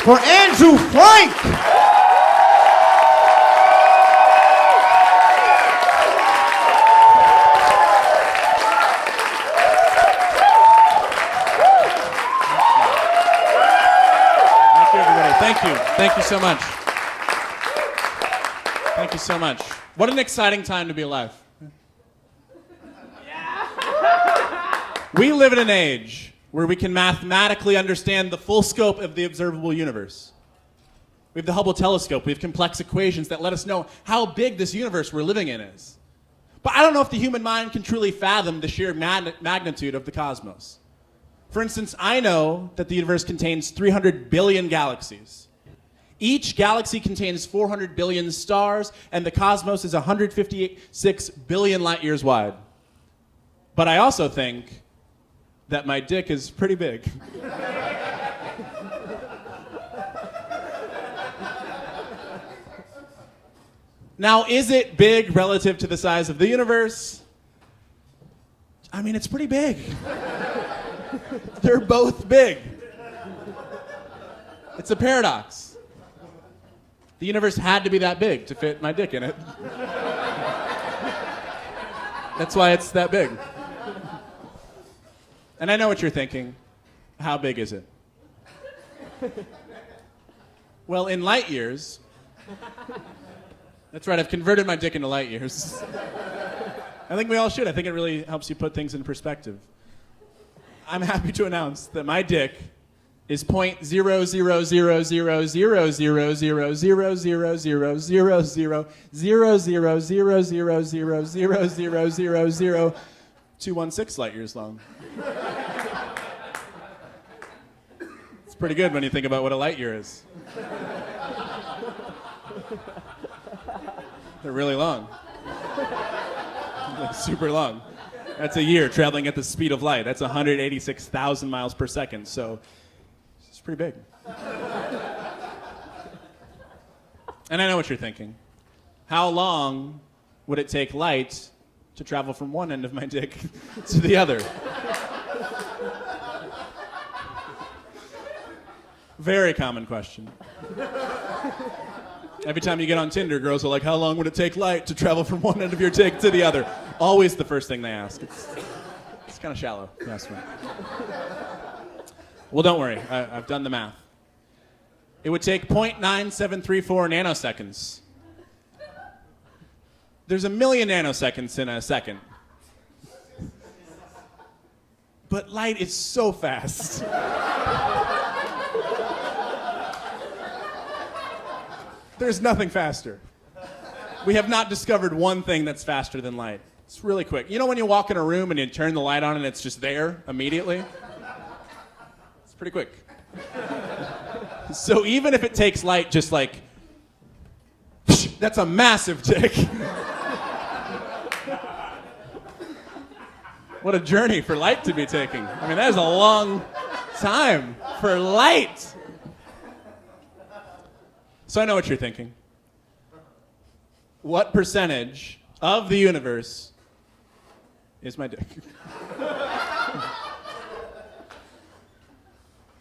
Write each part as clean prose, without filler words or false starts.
for Andrew Frank. Thank you, everybody. Thank you. Thank you so much. Thank you so much. What an exciting time to be alive. We live in an age where we can mathematically understand the full scope of the observable universe. We have the Hubble telescope. We have complex equations that let us know how big this universe we're living in is. But I don't know if the human mind can truly fathom the sheer magnitude of the cosmos. For instance, I know that the universe contains 300 billion galaxies. Each galaxy contains 400 billion stars, and the cosmos is 156 billion light years wide. But I also think that my dick is pretty big. Now, is it big relative to the size of the universe? I mean, it's pretty big. They're both big. It's a paradox. The universe had to be that big to fit my dick in it. That's why it's that big. And I know what you're thinking. How big is it? Well, in light years, that's right, I've converted my dick into light years. I think we all should. I think it really helps you put things in perspective. I'm happy to announce that my dick is 0.000000000000000000000000000000000000000000000000000000000000000000000000000000000000000000000000000000000000000000000000000000000000000000000000000000000000000000000000000000000000000000000000000000000000000000000000000000000000000000000000000000000000000000000000000000000000000000000000000000000000000000000000000000000000000000000000000000000000000000000000000000000000000000000000000000000000000000000000000000000000000000000000000000000000000000000000000000000000000000000000000000000000000 They're really long. They're really long. Like super long. That's a year traveling at the speed of light. That's 186,000 miles per second, so it's pretty big. And I know what you're thinking. How long would it take light to travel from one end of my dick to the other? Very common question. Every time you get on Tinder, girls are like, how long would it take light to travel from one end of your dick to the other? Always the first thing they ask. It's kind of shallow. Yes, right. Well, don't worry. I've done the math. It would take 0.9734 nanoseconds. There's a million nanoseconds in a second. But light is so fast. There's nothing faster. We have not discovered one thing that's faster than light. It's really quick. You know when you walk in a room and you turn the light on and it's just there immediately? It's pretty quick. So even if it takes light just like, that's a massive dick. What a journey for light to be taking. I mean, that is a long time for light. So I know what you're thinking. What percentage of the universe is my dick?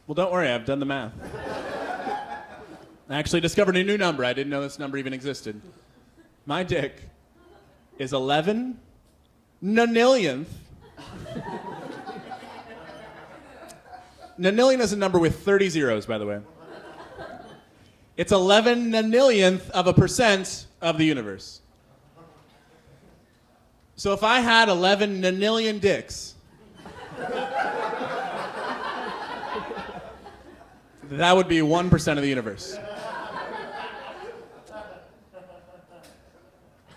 Well, don't worry, I've done the math. I actually discovered a new number. I didn't know this number even existed. My dick is 11 nonillionth. Nonillion is a number with 30 zeros, by the way. It's 11 nonillionth of a percent of the universe. So if I had 11 nonillion dicks, that would be 1% of the universe.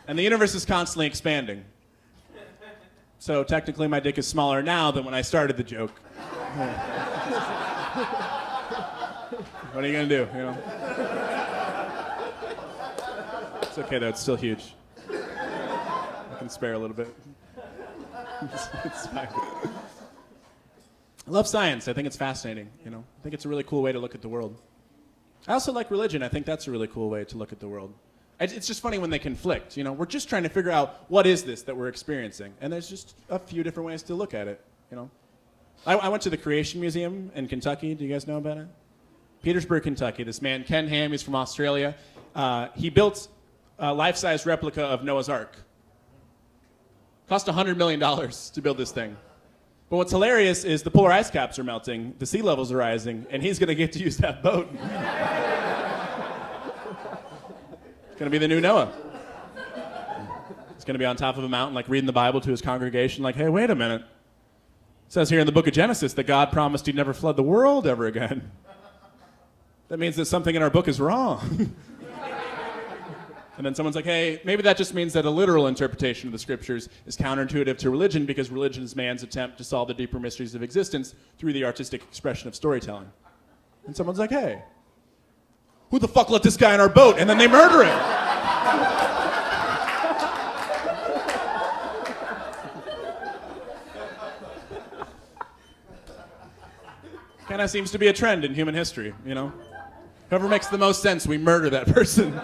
And the universe is constantly expanding. So technically my dick is smaller now than when I started the joke. What are you gonna do, you know? It's okay though, it's still huge. I can spare a little bit. It's fine. I love science. I think it's fascinating, you know? I think it's a really cool way to look at the world. I also like religion. I think that's a really cool way to look at the world. It's just funny when they conflict, you know? We're just trying to figure out what is this that we're experiencing, and there's just a few different ways to look at it, you know? I went to the Creation Museum in Kentucky. Do you guys know about it? Petersburg, Kentucky. This man, Ken Ham, he's from Australia. He built a life-size replica of Noah's Ark. Cost $100 million to build this thing. But what's hilarious is the polar ice caps are melting, the sea levels are rising, and he's going to get to use that boat. It's going to be the new Noah. He's going to be on top of a mountain, like reading the Bible to his congregation, like, hey, wait a minute. It says here in the book of Genesis that God promised he'd never flood the world ever again. That means that something in our book is wrong. And then someone's like, hey, maybe that just means that a literal interpretation of the scriptures is counterintuitive to religion because religion is man's attempt to solve the deeper mysteries of existence through the artistic expression of storytelling. And someone's like, hey, who the fuck let this guy in our boat? And then they murder him. Kind of seems to be a trend in human history, you know? Whoever makes the most sense, we murder that person.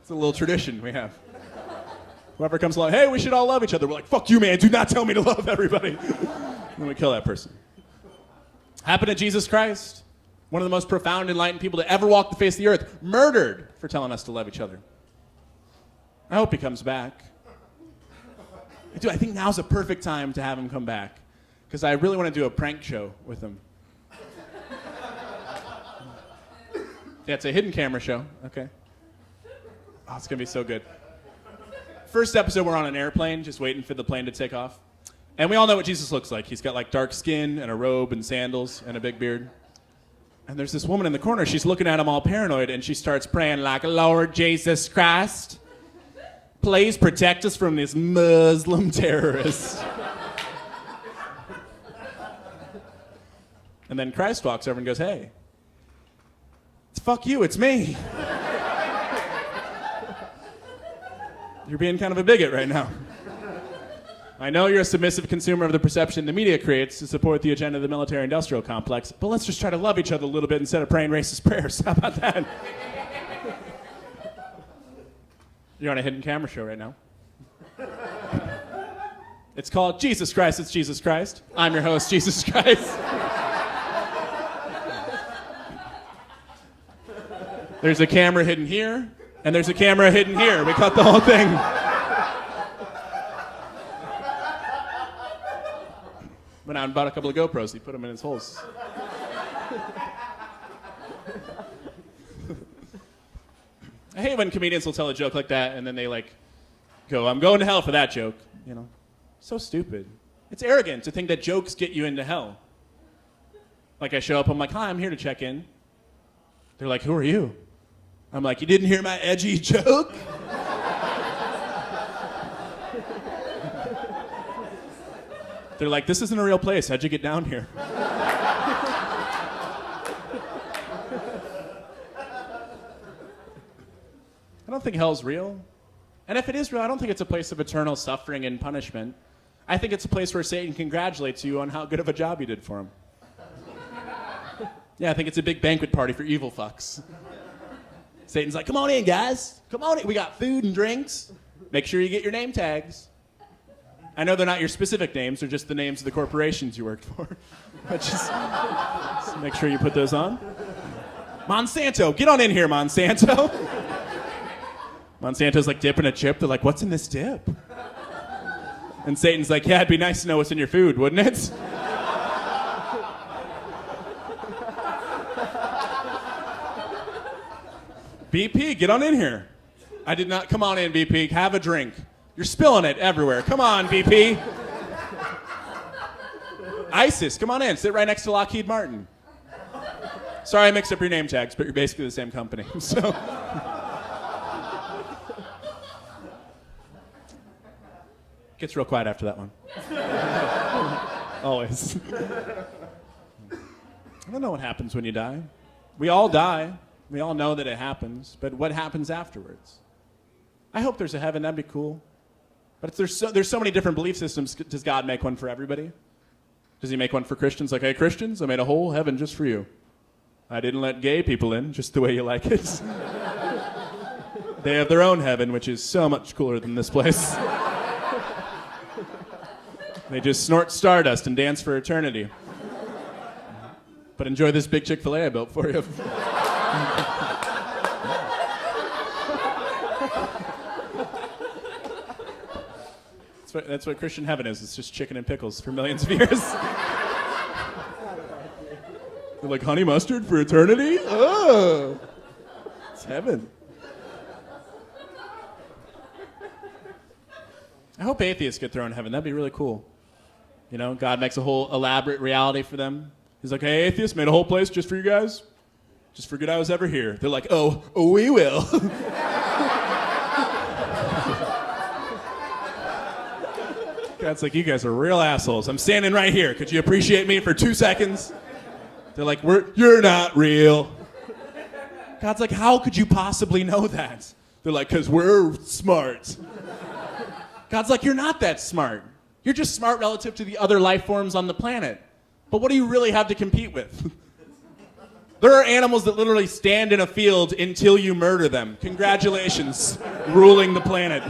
It's a little tradition we have. Whoever comes along, hey, we should all love each other. We're like, fuck you, man, do not tell me to love everybody. And then we kill that person. Happened to Jesus Christ, one of the most profound, enlightened people to ever walk the face of the earth, murdered for telling us to love each other. I hope he comes back. Dude, I think now's a perfect time to have him come back, because I really want to do a prank show with him. Yeah, it's a hidden camera show. Okay. Oh, it's going to be so good. First episode, we're on an airplane, just waiting for the plane to take off. And we all know what Jesus looks like. He's got like dark skin and a robe and sandals and a big beard. And there's this woman in the corner. She's looking at him all paranoid, and she starts praying like, Lord Jesus Christ, please protect us from this Muslim terrorist. And then Christ walks over and goes, hey, it's fuck you, it's me. You're being kind of a bigot right now. I know you're a submissive consumer of the perception the media creates to support the agenda of the military-industrial complex, but let's just try to love each other a little bit instead of praying racist prayers. How about that? You're on a hidden camera show right now. It's called Jesus Christ, It's Jesus Christ. I'm your host, Jesus Christ. There's a camera hidden here, and there's a camera hidden here. We cut the whole thing. Went out and bought a couple of GoPros. He put them in his holes. I hate when comedians will tell a joke like that, and then they like go, I'm going to hell for that joke. You know, so stupid. It's arrogant to think that jokes get you into hell. Like I show up, I'm like, hi, I'm here to check in. They're like, who are you? I'm like, you didn't hear my edgy joke? They're like, this isn't a real place. How'd you get down here? I don't think hell's real. And if it is real, I don't think it's a place of eternal suffering and punishment. I think it's a place where Satan congratulates you on how good of a job you did for him. Yeah, I think it's a big banquet party for evil fucks. Satan's like, come on in, guys. Come on in. We got food and drinks. Make sure you get your name tags. I know they're not your specific names. They're just the names of the corporations you worked for. But just make sure you put those on. Monsanto. Get on in here, Monsanto. Monsanto's like dipping a chip. They're like, what's in this dip? And Satan's like, yeah, it'd be nice to know what's in your food, wouldn't it? BP, get on in here. I did not. Come on in, BP. Have a drink. You're spilling it everywhere. Come on, BP. ISIS, come on in. Sit right next to Lockheed Martin. Sorry I mixed up your name tags, but you're basically the same company. So. Gets real quiet after that one. Always. I don't know what happens when you die. We all die. We all know that it happens, but what happens afterwards? I hope there's a heaven. That'd be cool. But there's so many different belief systems. Does God make one for everybody? Does he make one for Christians? Like, hey, Christians, I made a whole heaven just for you. I didn't let gay people in, just the way you like it. They have their own heaven, which is so much cooler than this place. They just snort stardust and dance for eternity. But enjoy this big Chick-fil-A I built for you. That's what Christian heaven is. It's just chicken and pickles for millions of years. They're like, honey mustard for eternity? Oh, it's heaven. I hope atheists get thrown in heaven. That'd be really cool. You know, God makes a whole elaborate reality for them. He's like, hey, atheists, made a whole place just for you guys. Just forget I was ever here. They're like, oh we will. God's like, you guys are real assholes. I'm standing right here. Could you appreciate me for 2 seconds? They're like, you're not real. God's like, how could you possibly know that? They're like, because we're smart. God's like, you're not that smart. You're just smart relative to the other life forms on the planet. But what do you really have to compete with? There are animals that literally stand in a field until you murder them. Congratulations, ruling the planet.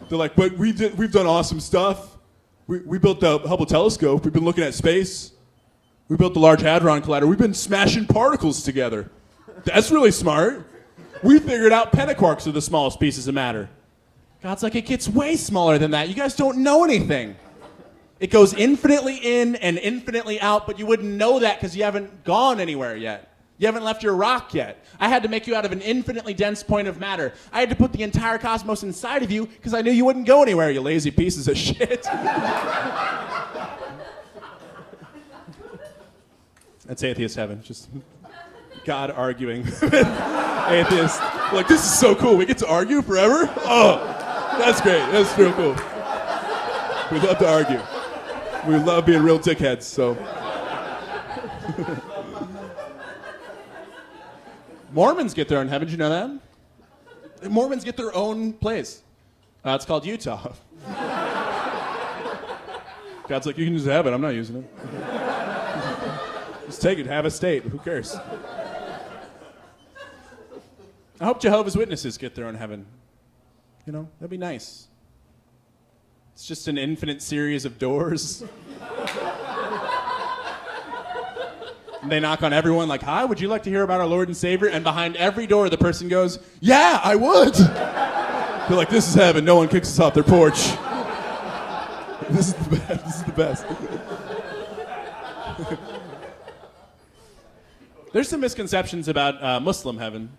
They're like, but we've done awesome stuff. We built the Hubble telescope. We've been looking at space. We built the Large Hadron Collider. We've been smashing particles together. That's really smart. We figured out pentaquarks are the smallest pieces of matter. God's like, it gets way smaller than that. You guys don't know anything. It goes infinitely in and infinitely out, but you wouldn't know that because you haven't gone anywhere yet. You haven't left your rock yet. I had to make you out of an infinitely dense point of matter. I had to put the entire cosmos inside of you because I knew you wouldn't go anywhere, you lazy pieces of shit. That's atheist heaven. Just God arguing with atheists. Like, this is so cool. We get to argue forever? Oh, that's great. That's real cool. We love to argue. We love being real dickheads, so. Mormons get their own heaven. Did you know that? Mormons get their own place. It's called Utah. God's like, you can just have it. I'm not using it. Just take it. Have a state. Who cares? I hope Jehovah's Witnesses get their own heaven. You know, that'd be nice. It's just an infinite series of doors. And they knock on everyone like, hi, would you like to hear about our Lord and Savior? And behind every door, the person goes, yeah, I would. They're like, this is heaven. No one kicks us off their porch. This is the best. This is the best. There's some misconceptions about Muslim heaven.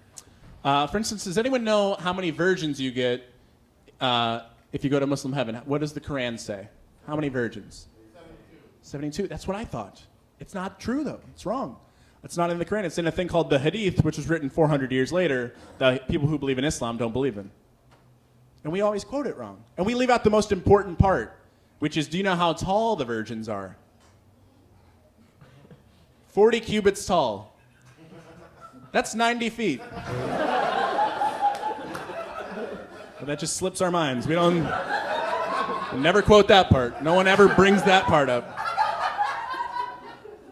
For instance, does anyone know how many virgins you get if you go to Muslim heaven? What does the Quran say? How many virgins? 72. That's what I thought. It's not true, though. It's wrong. It's not in the Quran. It's in a thing called the Hadith, which was written 400 years later that people who believe in Islam don't believe in. And we always quote it wrong. And we leave out the most important part, which is, do you know how tall the virgins are? 40 cubits tall. That's 90 feet. But that just slips our minds. We never quote that part. No one ever brings that part up.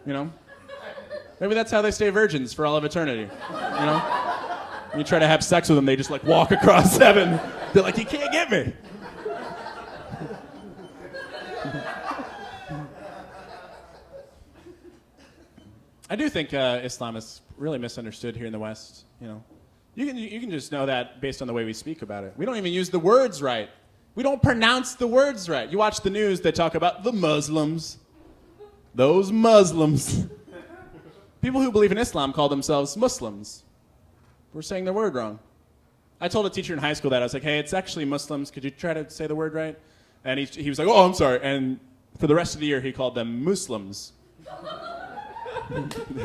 You know? Maybe that's how they stay virgins for all of eternity. You know? When you try to have sex with them, they just like walk across heaven. They're like, you can't get me. I do think Islam is really misunderstood here in the West. You know, you can just know that based on the way we speak about it. We don't even use the words right. We don't pronounce the words right. You watch the news; they talk about the Muslims. Those Muslims. People who believe in Islam call themselves Muslims. We're saying the word wrong. I told a teacher in high school that. I was like, hey, it's actually Muslims. Could you try to say the word right? And he was like, oh, I'm sorry. And for the rest of the year, he called them Muslims.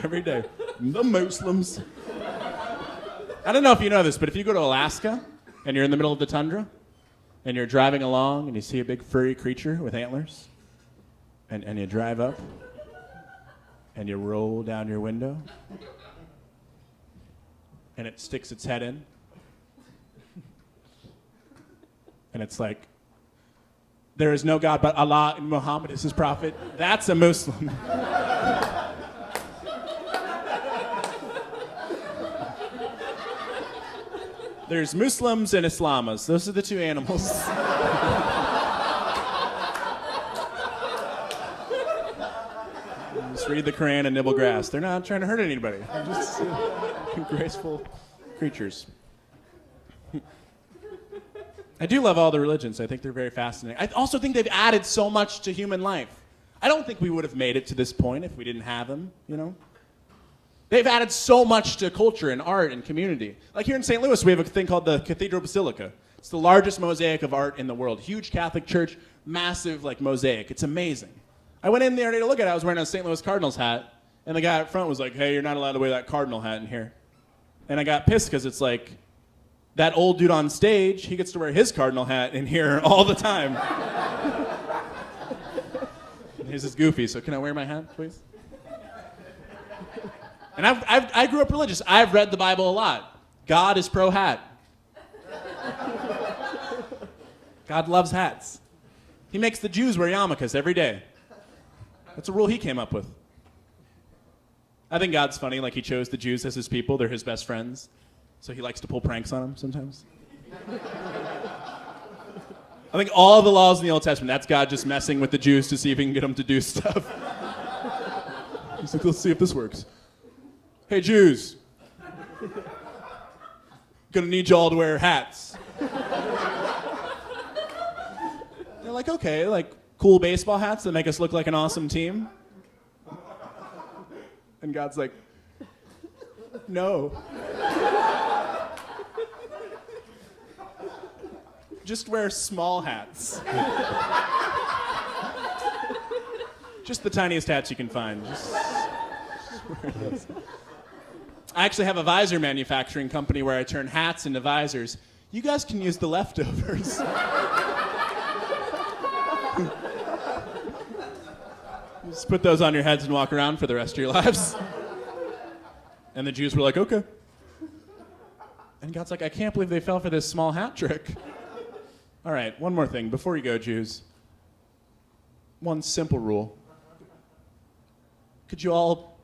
Every day. The Muslims. I don't know if you know this, but if you go to Alaska and you're in the middle of the tundra and you're driving along and you see a big furry creature with antlers and you drive up and you roll down your window and it sticks its head in and it's like, there is no God but Allah and Muhammad is his prophet. That's a Muslim. There's Muslims and Islamas. Those are the two animals. books, read the Quran, and nibble grass. They're not trying to hurt anybody. They're just graceful creatures. I do love all the religions. I think they're very fascinating. I also think they've added so much to human life. I don't think we would have made it to this point if we didn't have them, you know? They've added so much to culture and art and community. Like here in St. Louis, we have a thing called the Cathedral Basilica. It's the largest mosaic of art in the world. Huge Catholic church, massive like mosaic. It's amazing. I went in there to look at it. I was wearing a St. Louis Cardinals hat, and the guy up front was like, "Hey, you're not allowed to wear that Cardinal hat in here." And I got pissed because it's like, that old dude on stage, he gets to wear his Cardinal hat in here all the time. His is goofy, so can I wear my hat, please? And I grew up religious. I've read the Bible a lot. God is pro-hat. God loves hats. He makes the Jews wear yarmulkes every day. That's a rule he came up with. I think God's funny, like he chose the Jews as his people. They're his best friends. So he likes to pull pranks on them sometimes. I think all the laws in the Old Testament, that's God just messing with the Jews to see if he can get them to do stuff. He's like, let's see if this works. Hey, Jews. Gonna need you all to wear hats. They're like, okay, like cool baseball hats that make us look like an awesome team. And God's like, no. Just wear small hats. Just the tiniest hats you can find. Just wear those. I actually have a visor manufacturing company where I turn hats into visors. You guys can use the leftovers. Just put those on your heads and walk around for the rest of your lives. And the Jews were like, okay. And God's like, I can't believe they fell for this small hat trick. All right, one more thing. Before you go, Jews, one simple rule. Could you all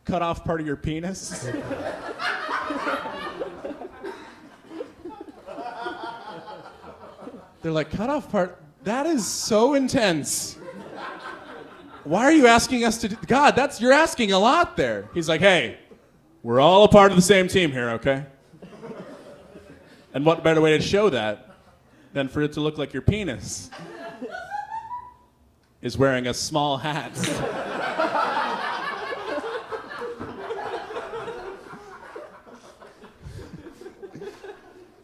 cut off part of your penis? They're like, cut off part? That is so intense. Why are you asking us to do... God, you're asking a lot there. He's like, hey, we're all a part of the same team here, okay? And what better way to show that than for it to look like your penis is wearing a small hat.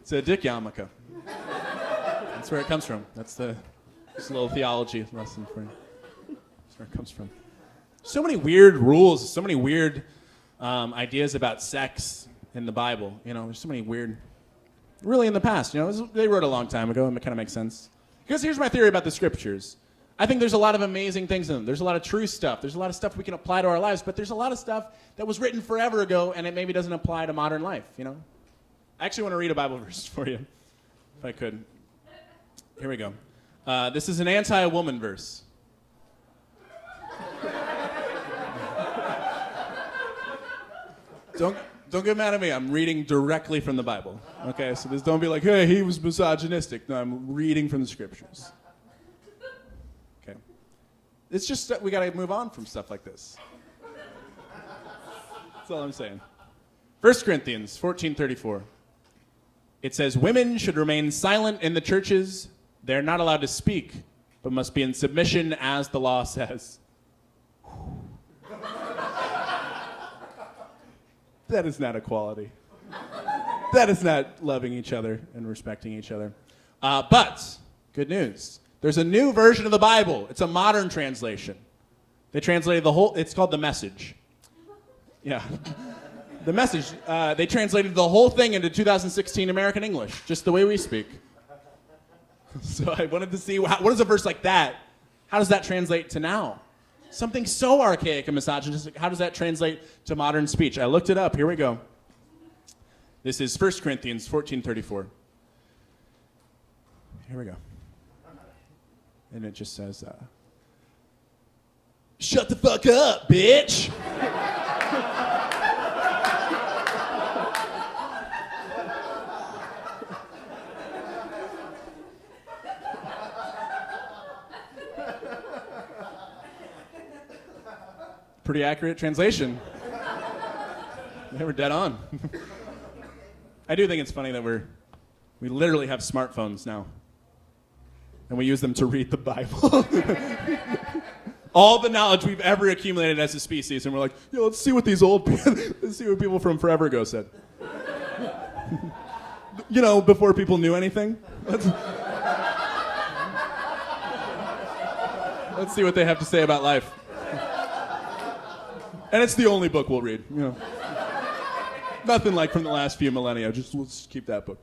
It's a dick yarmulke. That's where it comes from. That's just a little theology lesson for you. That's where it comes from. So many weird rules, so many weird ideas about sex in the Bible. You know, there's so many weird... Really in the past, you know, they wrote a long time ago, and it kind of makes sense. Because here's my theory about the scriptures. I think there's a lot of amazing things in them. There's a lot of true stuff. There's a lot of stuff we can apply to our lives, but there's a lot of stuff that was written forever ago, and it maybe doesn't apply to modern life, you know? I actually want to read a Bible verse for you, if I could. Here we go. This is an anti-woman verse. Don't get mad at me. I'm reading directly from the Bible. Okay, so don't be like, hey, he was misogynistic. No, I'm reading from the scriptures. Okay. It's just that we got to move on from stuff like this. That's all I'm saying. 1 Corinthians 14:34. It says, women should remain silent in the churches. They're not allowed to speak, but must be in submission as the law says. That is not equality. That is not loving each other and respecting each other. But, good news. There's a new version of the Bible. It's a modern translation. They translated the whole, it's called The Message. Yeah. The Message. They translated the whole thing into 2016 American English, just the way we speak. So I wanted to see, what does a verse like that, how does that translate to now? Something so archaic and misogynistic, how does that translate to modern speech? I looked it up. Here we go. This is 1 Corinthians 14:34. Here we go. And it just says, shut the fuck up, bitch! Pretty accurate translation. They were dead on. I do think it's funny that we literally have smartphones now. And we use them to read the Bible. All the knowledge we've ever accumulated as a species, and we're like, yeah, let's see what these let's see what people from forever ago said. Before people knew anything. Let's see what they have to say about life. And it's the only book we'll read. Nothing like from the last few millennia. Let's keep that book.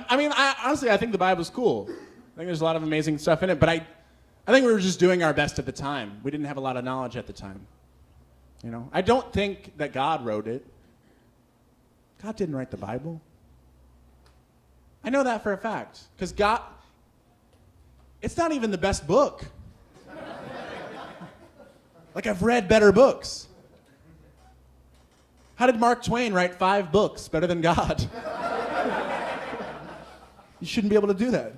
Honestly, I think the Bible's cool. I think there's a lot of amazing stuff in it, but I think we were just doing our best at the time. We didn't have a lot of knowledge at the time. I don't think that God wrote it. God didn't write the Bible. I know that for a fact, because God, it's not even the best book. Like, I've read better books. How did Mark Twain write 5 books better than God? You shouldn't be able to do that.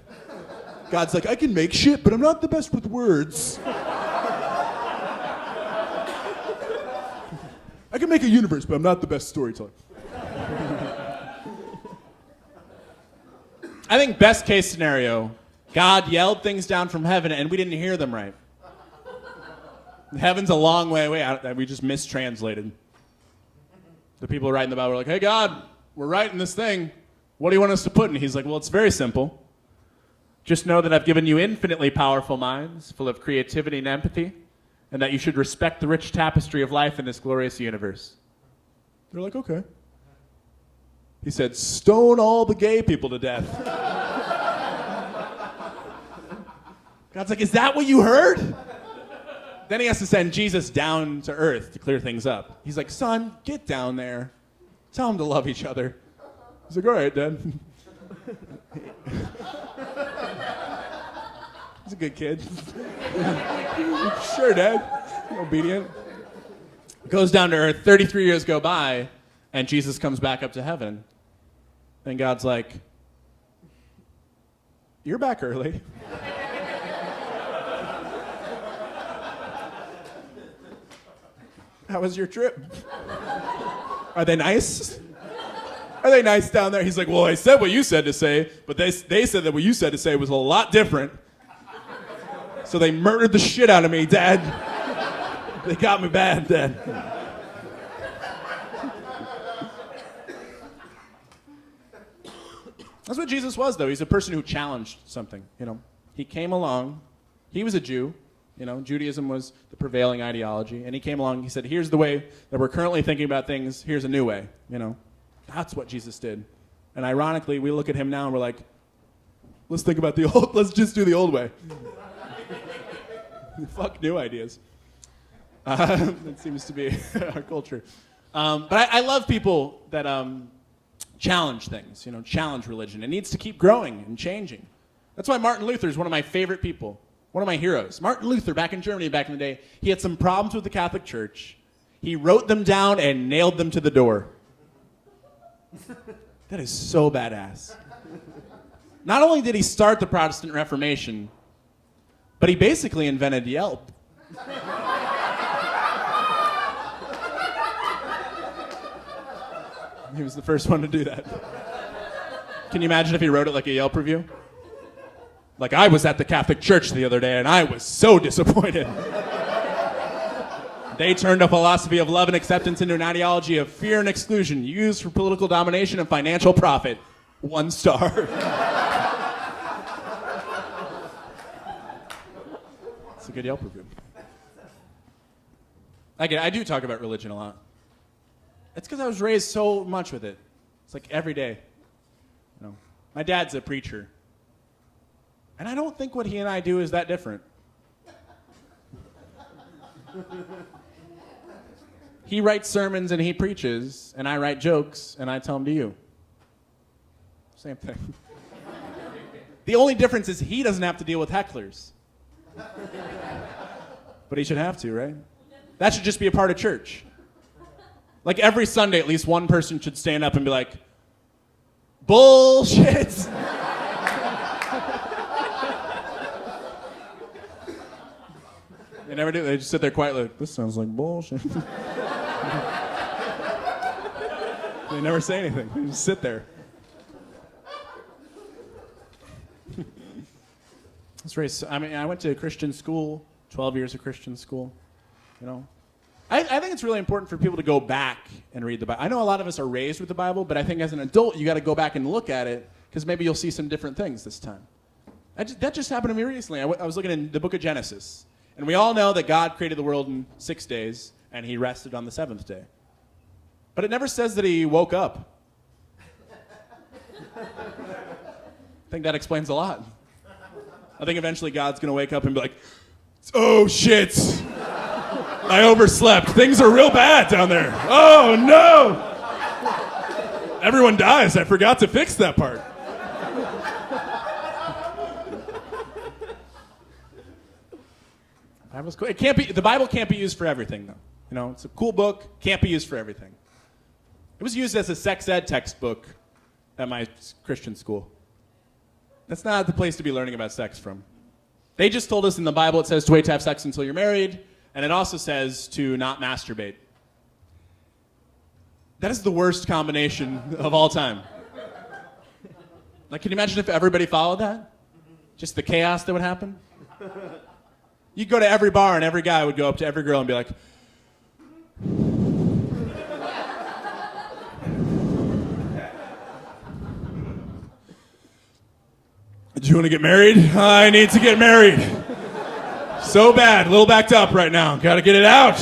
God's like, I can make shit, but I'm not the best with words. I can make a universe, but I'm not the best storyteller. I think best case scenario, God yelled things down from heaven and we didn't hear them right. Heaven's a long way away. We just mistranslated. The people writing the Bible were like, hey, God, we're writing this thing. What do you want us to put in? He's like, well, it's very simple. Just know that I've given you infinitely powerful minds, full of creativity and empathy, and that you should respect the rich tapestry of life in this glorious universe. They're like, okay. He said, stone all the gay people to death. God's like, is that what you heard? Then he has to send Jesus down to earth to clear things up. He's like, son, get down there. Tell them to love each other. He's like, all right, Dad. He's a good kid. Sure, Dad. Obedient. Goes down to earth. 33 years go by, and Jesus comes back up to heaven. And God's like, you're back early. How was your trip? Are they nice? Are they nice down there? He's like, well, I said what you said to say, but they said that what you said to say was a lot different. So they murdered the shit out of me, Dad. They got me bad, Dad. That's what Jesus was, though. He's a person who challenged something, He came along. He was a Jew. Judaism was the prevailing ideology. And he came along, he said, here's the way that we're currently thinking about things. Here's a new way, That's what Jesus did. And ironically, we look at him now and we're like, let's think about let's just do the old way. Fuck new ideas. That seems to be our culture. But I love people that challenge things, challenge religion. It needs to keep growing and changing. That's why Martin Luther is one of my favorite people. One of my heroes. Martin Luther, back in Germany, back in the day, he had some problems with the Catholic Church. He wrote them down and nailed them to the door. That is so badass. Not only did he start the Protestant Reformation, but he basically invented Yelp. He was the first one to do that. Can you imagine if he wrote it like a Yelp review? Like, I was at the Catholic Church the other day, and I was so disappointed. They turned a philosophy of love and acceptance into an ideology of fear and exclusion, used for political domination and financial profit. 1 star. It's a good Yelp review. I do talk about religion a lot. It's because I was raised so much with it. It's like every day. My dad's a preacher. And I don't think what he and I do is that different. He writes sermons and he preaches, and I write jokes and I tell them to you. Same thing. The only difference is he doesn't have to deal with hecklers. But he should have to, right? That should just be a part of church. Like every Sunday, at least one person should stand up and be like, bullshit! They never do. They just sit there quietly like, this sounds like bullshit. They never say anything. They just sit there. That's right. I mean, I went to a Christian school, 12 years of Christian school, you know. I think it's really important for people to go back and read the Bible. I know a lot of us are raised with the Bible, but I think as an adult, you got to go back and look at it because maybe you'll see some different things this time. That just happened to me recently. I was looking in the book of Genesis, and we all know that God created the world in 6 days, and he rested on the seventh day. But it never says that he woke up. I think that explains a lot. I think eventually God's going to wake up and be like, oh, shit. I overslept. Things are real bad down there. Oh, no. Everyone dies. I forgot to fix that part. It can't be, the Bible can't be used for everything, though. You know, it's a cool book. Can't be used for everything. It was used as a sex ed textbook at my Christian school. That's not the place to be learning about sex from. They just told us in the Bible it says to wait to have sex until you're married, and it also says to not masturbate. That is the worst combination of all time. Like, can you imagine if everybody followed that? Just the chaos that would happen? You'd go to every bar and every guy would go up to every girl and be like, do you want to get married? I need to get married. So bad, a little backed up right now. Gotta get it out.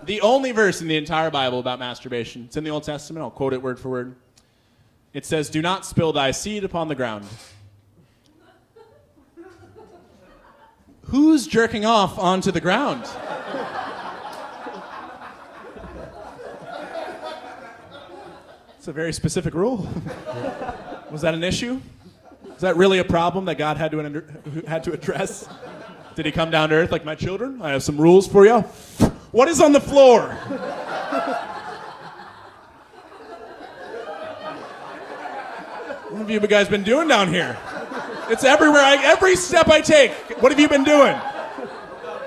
The only verse in the entire Bible about masturbation, it's in the Old Testament, I'll quote it word for word. It says, do not spill thy seed upon the ground. Who's jerking off onto the ground? It's a very specific rule. Was that an issue? Is that really a problem that God had to address? Did he come down to earth like, my children, I have some rules for you. What is on the floor? What have you guys been doing down here? It's everywhere. Every step I take. What have you been doing?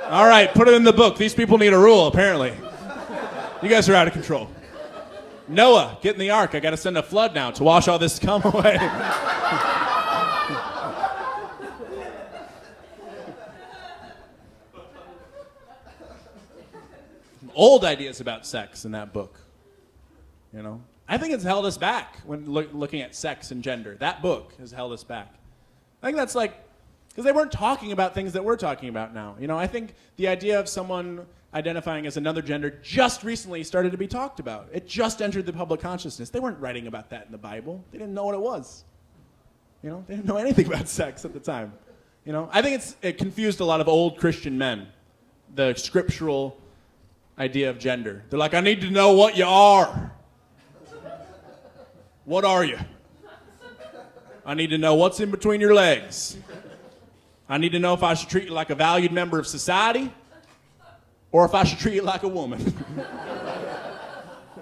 All right, put it in the book. These people need a rule, apparently. You guys are out of control. Noah, get in the ark. I got to send a flood now to wash all this scum away. Old ideas about sex in that book. You know, I think it's held us back when looking at sex and gender. That book has held us back. I think that's like, because they weren't talking about things that we're talking about now. You know, I think the idea of someone identifying as another gender just recently started to be talked about. It just entered the public consciousness. They weren't writing about that in the Bible. They didn't know what it was. You know, they didn't know anything about sex at the time. You know, I think it confused a lot of old Christian men, the scriptural idea of gender. They're like, I need to know what you are. What are you? I need to know what's in between your legs. I need to know if I should treat you like a valued member of society or if I should treat you like a woman.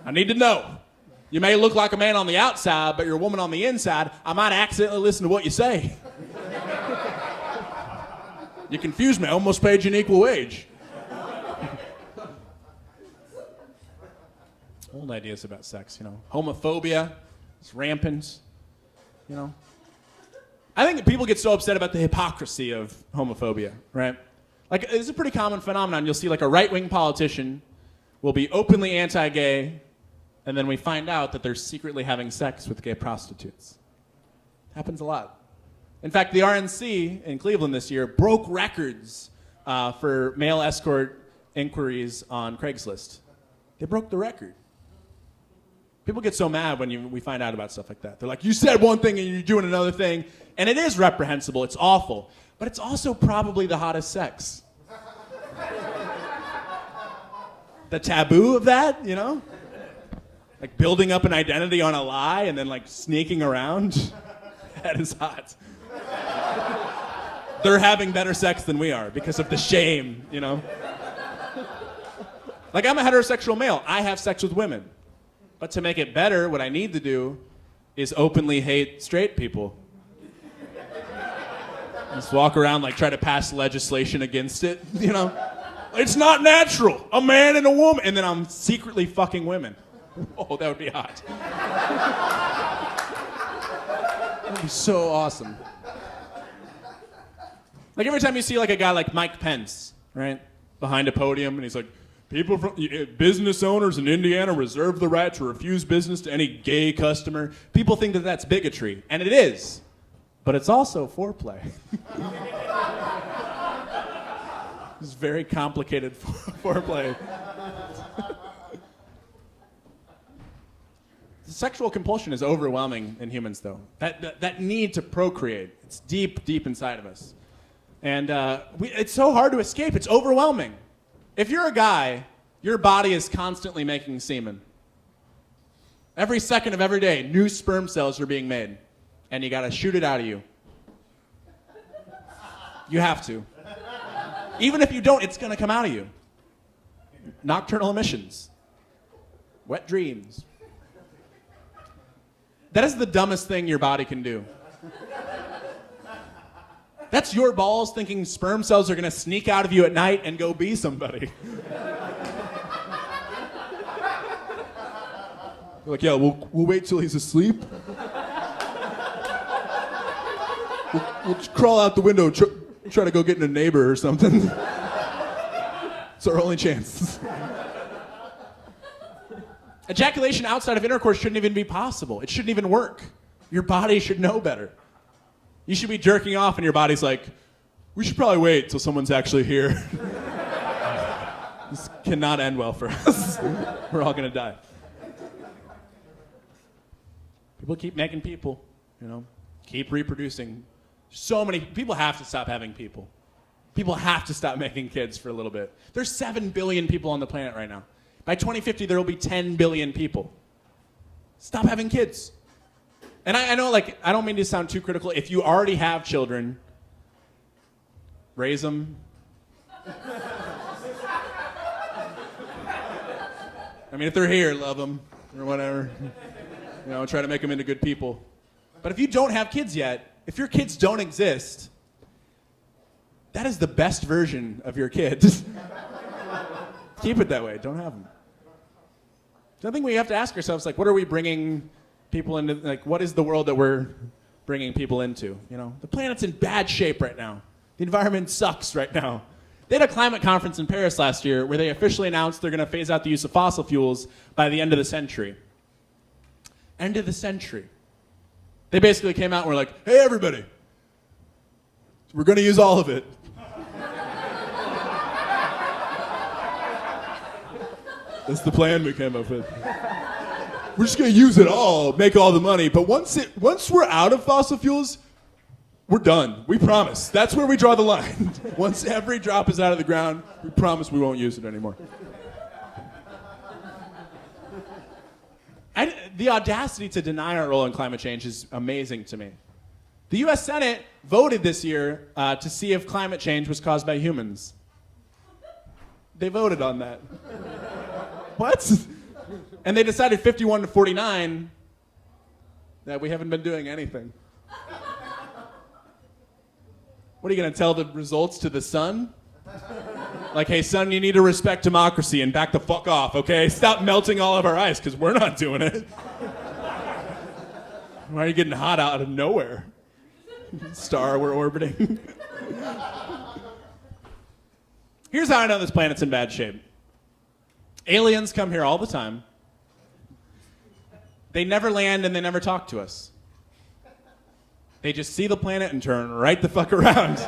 I need to know. You may look like a man on the outside, but you're a woman on the inside. I might accidentally listen to what you say. You confused me. I almost paid you an equal wage. Old ideas about sex, you know. Homophobia is rampant, you know. I think people get so upset about the hypocrisy of homophobia, right? Like, it's a pretty common phenomenon. You'll see, like, a right-wing politician will be openly anti-gay, and then we find out that they're secretly having sex with gay prostitutes. Happens a lot. In fact, the RNC in Cleveland this year broke records for male escort inquiries on Craigslist. They broke the record. People get so mad when we find out about stuff like that. They're like, you said one thing and you're doing another thing. And it is reprehensible. It's awful. But it's also probably the hottest sex. The taboo of that, you know? Like building up an identity on a lie and then like sneaking around. That is hot. They're having better sex than we are because of the shame, you know? Like, I'm a heterosexual male. I have sex with women. But to make it better, what I need to do is openly hate straight people. Just walk around like try to pass legislation against it, you know? It's not natural. A man and a woman. And then I'm secretly fucking women. Oh, that would be hot. That would be so awesome. Like every time you see like a guy like Mike Pence, right? Behind a podium and he's like, business owners in Indiana reserve the right to refuse business to any gay customer. People think that that's bigotry, and it is. But it's also foreplay. It's very complicated foreplay. Sexual compulsion is overwhelming in humans, though. That need to procreate, it's deep, deep inside of us. And it's so hard to escape. It's overwhelming. If you're a guy, your body is constantly making semen. Every second of every day, new sperm cells are being made. And you gotta shoot it out of you. You have to. Even if you don't, it's gonna come out of you. Nocturnal emissions. Wet dreams. That is the dumbest thing your body can do. That's your balls thinking sperm cells are gonna sneak out of you at night and go be somebody. They're like, yeah, we'll wait till he's asleep. We'll just crawl out the window, try to go get in a neighbor or something. It's our only chance. Ejaculation outside of intercourse shouldn't even be possible. It shouldn't even work. Your body should know better. You should be jerking off and your body's like, we should probably wait till someone's actually here. This cannot end well for us. We're all gonna die. People keep making people, you know, keep reproducing. So many people have to stop having people. People have to stop making kids for a little bit. There's 7 billion people on the planet right now. By 2050, there will be 10 billion people. Stop having kids. And I know, like, I don't mean to sound too critical. If you already have children, raise them. I mean, if they're here, love them or whatever. You know, try to make them into good people. But if you don't have kids yet, if your kids don't exist, that is the best version of your kid. Keep it that way. Don't have them. So I think we have to ask ourselves, like, what are we bringing people into? Like, what is the world that we're bringing people into? You know, the planet's in bad shape right now. The environment sucks right now. They had a climate conference in Paris last year where they officially announced they're going to phase out the use of fossil fuels by the end of the century. End of the century. They basically came out and were like, hey, everybody, we're going to use all of it. That's the plan we came up with. We're just going to use it all, make all the money, but once we're out of fossil fuels, we're done. We promise. That's where we draw the line. Once every drop is out of the ground, we promise we won't use it anymore. The audacity to deny our role in climate change is amazing to me. The US Senate voted this year to see if climate change was caused by humans. They voted on that. What? And they decided 51 to 49 that we haven't been doing anything. What are you going to tell the results to the sun? Like, hey, son, you need to respect democracy and back the fuck off, okay? Stop melting all of our ice, because we're not doing it. Why are you getting hot out of nowhere? Star we're orbiting. Here's how I know this planet's in bad shape. Aliens come here all the time. They never land and they never talk to us. They just see the planet and turn right the fuck around.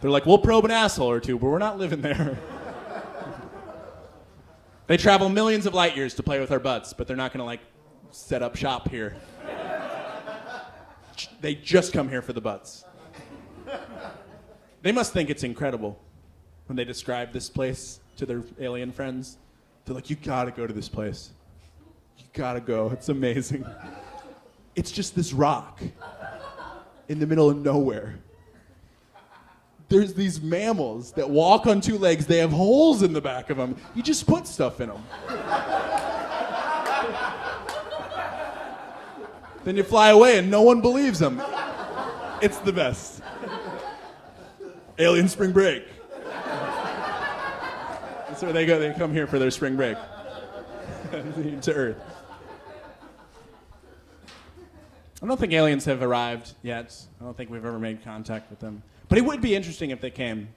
They're like, we'll probe an asshole or two, but we're not living there. They travel millions of light years to play with our butts, but they're not going to, like, set up shop here. They just come here for the butts. They must think it's incredible when they describe this place to their alien friends. They're like, you gotta go to this place. You gotta go. It's amazing. It's just this rock in the middle of nowhere. There's these mammals that walk on two legs. They have holes in the back of them. You just put stuff in them. Then you fly away and no one believes them. It's the best. Alien spring break. That's where they go. They come here for their spring break. To Earth. I don't think aliens have arrived yet. I don't think we've ever made contact with them. But it would be interesting if they came.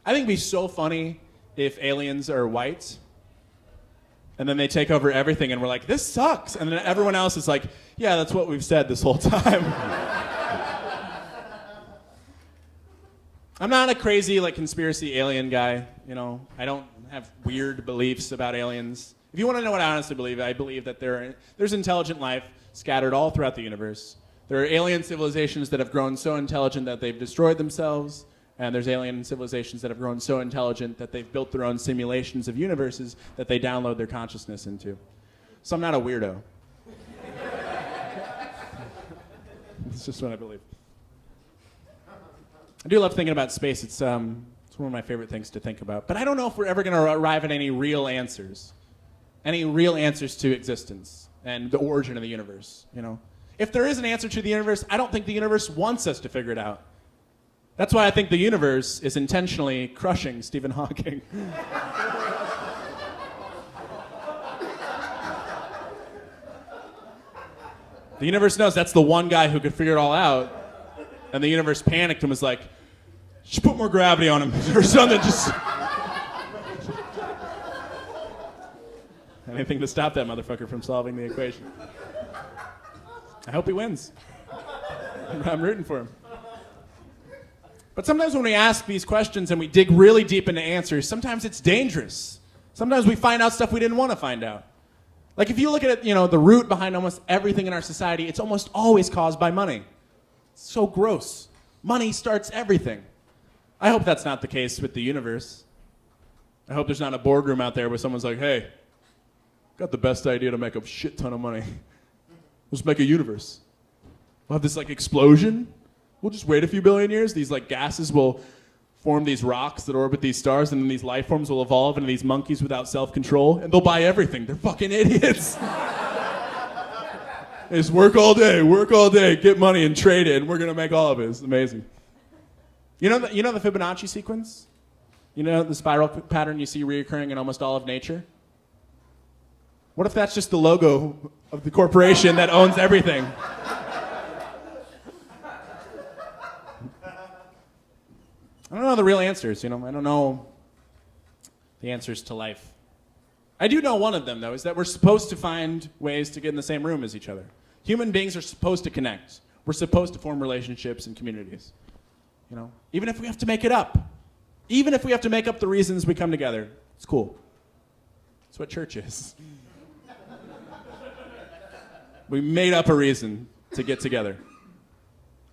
I think it'd be so funny if aliens are white, and then they take over everything, and we're like, this sucks. And then everyone else is like, yeah, that's what we've said this whole time. I'm not a crazy conspiracy alien guy. I don't have weird beliefs about aliens. If you want to know what I honestly believe, I believe that there's intelligent life scattered all throughout the universe. There are alien civilizations that have grown so intelligent that they've destroyed themselves, and there's alien civilizations that have grown so intelligent that they've built their own simulations of universes that they download their consciousness into. So I'm not a weirdo. It's just what I believe. I do love thinking about space. It's one of my favorite things to think about. But I don't know if we're ever going to arrive at any real answers to existence and the origin of the universe. If there is an answer to the universe, I don't think the universe wants us to figure it out. That's why I think the universe is intentionally crushing Stephen Hawking. The universe knows that's the one guy who could figure it all out, and the universe panicked and was like, just put more gravity on him or something. Just anything to stop that motherfucker from solving the equation. I hope he wins. I'm rooting for him. But sometimes when we ask these questions and we dig really deep into answers, sometimes it's dangerous. Sometimes we find out stuff we didn't want to find out. Like if you look at it, the root behind almost everything in our society, it's almost always caused by money. It's so gross. Money starts everything. I hope that's not the case with the universe. I hope there's not a boardroom out there where someone's like, hey, got the best idea to make a shit ton of money. Let's make a universe. We'll have this explosion. We'll just wait a few billion years. These gases will form these rocks that orbit these stars, and then these life forms will evolve into these monkeys without self-control, and they'll buy everything. They're fucking idiots. They just work all day, get money and trade it, and we're gonna make all of it. It's amazing. You know the Fibonacci sequence? The spiral pattern you see reoccurring in almost all of nature? What if that's just the logo of the corporation that owns everything? I don't know the real answers, I don't know the answers to life. I do know one of them, though, is that we're supposed to find ways to get in the same room as each other. Human beings are supposed to connect. We're supposed to form relationships and communities. Even if we have to make it up. Even if we have to make up the reasons we come together. It's cool. It's what church is. We made up a reason to get together.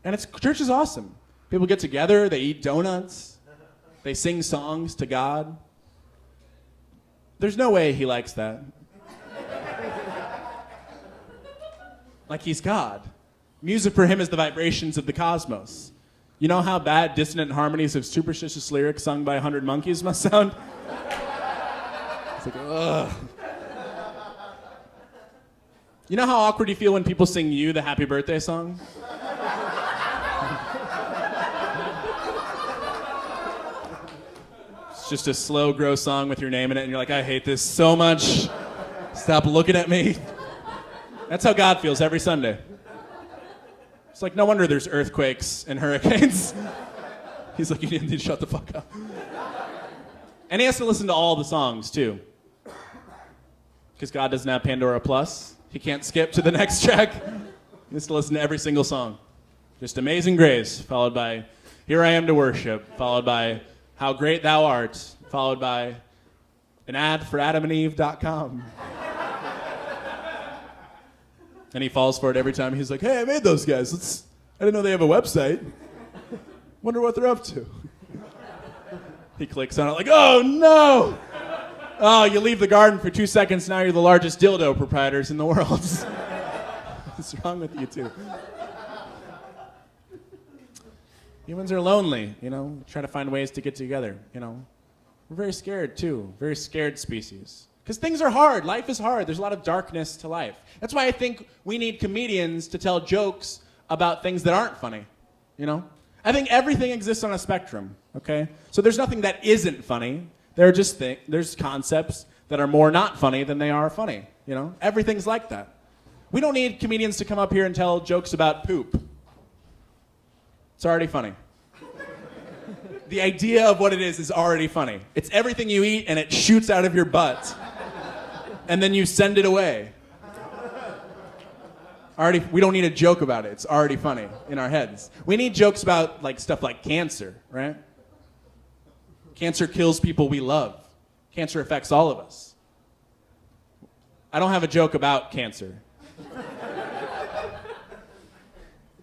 And church is awesome. People get together, they eat donuts, they sing songs to God. There's no way he likes that. Like he's God. Music for him is the vibrations of the cosmos. You know how bad dissonant harmonies of superstitious lyrics sung by 100 monkeys must sound? It's like, ugh. You know how awkward you feel when people sing you the happy birthday song? It's just a slow, gross song with your name in it, and you're like, I hate this so much. Stop looking at me. That's how God feels every Sunday. It's like, no wonder there's earthquakes and hurricanes. He's like, you need to shut the fuck up. And he has to listen to all the songs, too. Because God doesn't have Pandora Plus. He can't skip to the next track. He has to listen to every single song. Just Amazing Grace, followed by Here I Am to Worship, followed by How Great Thou Art, followed by an ad for AdamandEve.com. And he falls for it every time. He's like, hey, I made those guys. I didn't know they have a website. Wonder what they're up to. He clicks on it like, oh, no. Oh, you leave the garden for 2 seconds, now you're the largest dildo proprietors in the world. What's wrong with you two? Humans are lonely, try to find ways to get together, We're very scared, too. Very scared species. Because things are hard. Life is hard. There's a lot of darkness to life. That's why I think we need comedians to tell jokes about things that aren't funny, I think everything exists on a spectrum, okay? So there's nothing that isn't funny. There are just there's concepts that are more not funny than they are funny, you know? Everything's like that. We don't need comedians to come up here and tell jokes about poop. It's already funny. The idea of what it is already funny. It's everything you eat and it shoots out of your butt. And then you send it away. We don't need a joke about it. It's already funny in our heads. We need jokes about like stuff like cancer, right? Cancer kills people we love. Cancer affects all of us. I don't have a joke about cancer.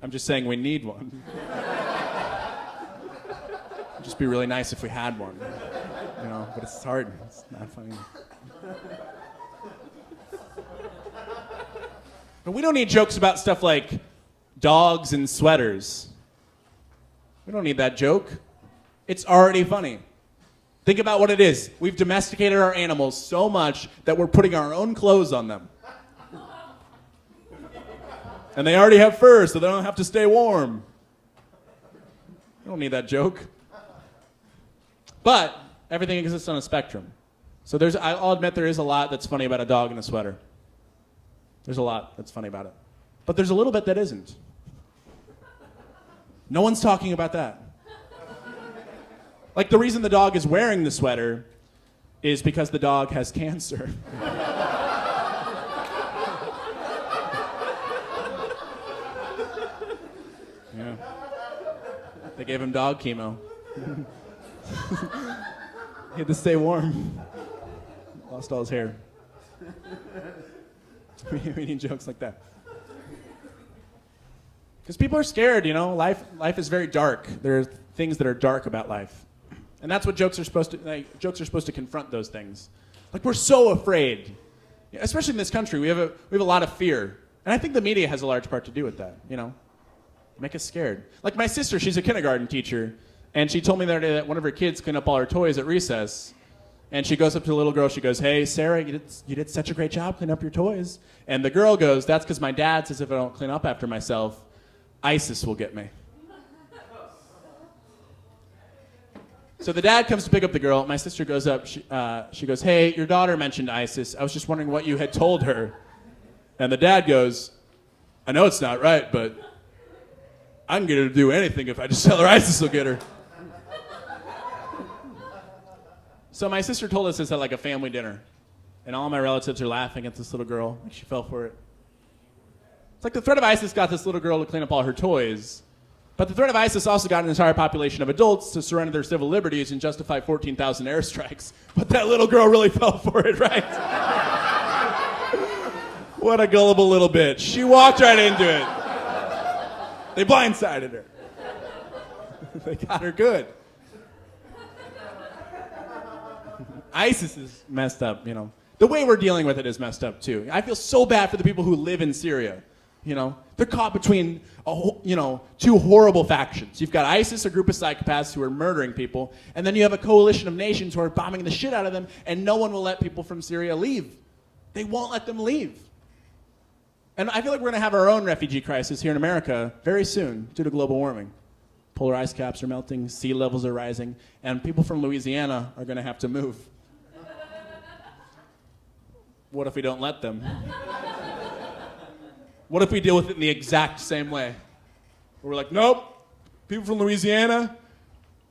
I'm just saying we need one. It'd just be really nice if we had one. You know, but it's hard. It's not funny. But we don't need jokes about stuff like dogs and sweaters. We don't need that joke. It's already funny. Think about what it is. We've domesticated our animals so much that we're putting our own clothes on them. And they already have fur, so they don't have to stay warm. We don't need that joke. But everything exists on a spectrum. So I'll admit there is a lot that's funny about a dog in a sweater. There's a lot that's funny about it. But there's a little bit that isn't. No one's talking about that. Like the reason the dog is wearing the sweater is because the dog has cancer. Yeah. They gave him dog chemo. He had to stay warm. Lost all his hair. We need jokes like that. Because people are scared, you know. Life is very dark. There are things that are dark about life. And that's what jokes are supposed to confront those things. Like we're so afraid. Especially in this country, we have a lot of fear. And I think the media has a large part to do with that, you know. Make us scared. Like my sister, she's a kindergarten teacher, and she told me the other day that one of her kids cleaned up all her toys at recess. And she goes up to the little girl, she goes, "Hey, Sarah, you did such a great job cleaning up your toys." And the girl goes, "That's because my dad says if I don't clean up after myself, ISIS will get me." So the dad comes to pick up the girl. My sister goes up, she goes, "Hey, your daughter mentioned ISIS. I was just wondering what you had told her." And the dad goes, "I know it's not right, but I can get her to do anything if I just tell her ISIS will get her." So my sister told us this at like a family dinner, and all my relatives are laughing at this little girl. Like she fell for it. It's like the threat of ISIS got this little girl to clean up all her toys, but the threat of ISIS also got an entire population of adults to surrender their civil liberties and justify 14,000 airstrikes. But that little girl really fell for it, right? What a gullible little bitch. She walked right into it. They blindsided her. They got her good. ISIS is messed up, you know. The way we're dealing with it is messed up, too. I feel so bad for the people who live in Syria, you know. They're caught between, two horrible factions. You've got ISIS, a group of psychopaths who are murdering people, and then you have a coalition of nations who are bombing the shit out of them, and no one will let people from Syria leave. They won't let them leave. And I feel like we're going to have our own refugee crisis here in America very soon due to global warming. Polar ice caps are melting, sea levels are rising, and people from Louisiana are going to have to move. What if we don't let them? What if we deal with it in the exact same way? Where we're like, nope, people from Louisiana,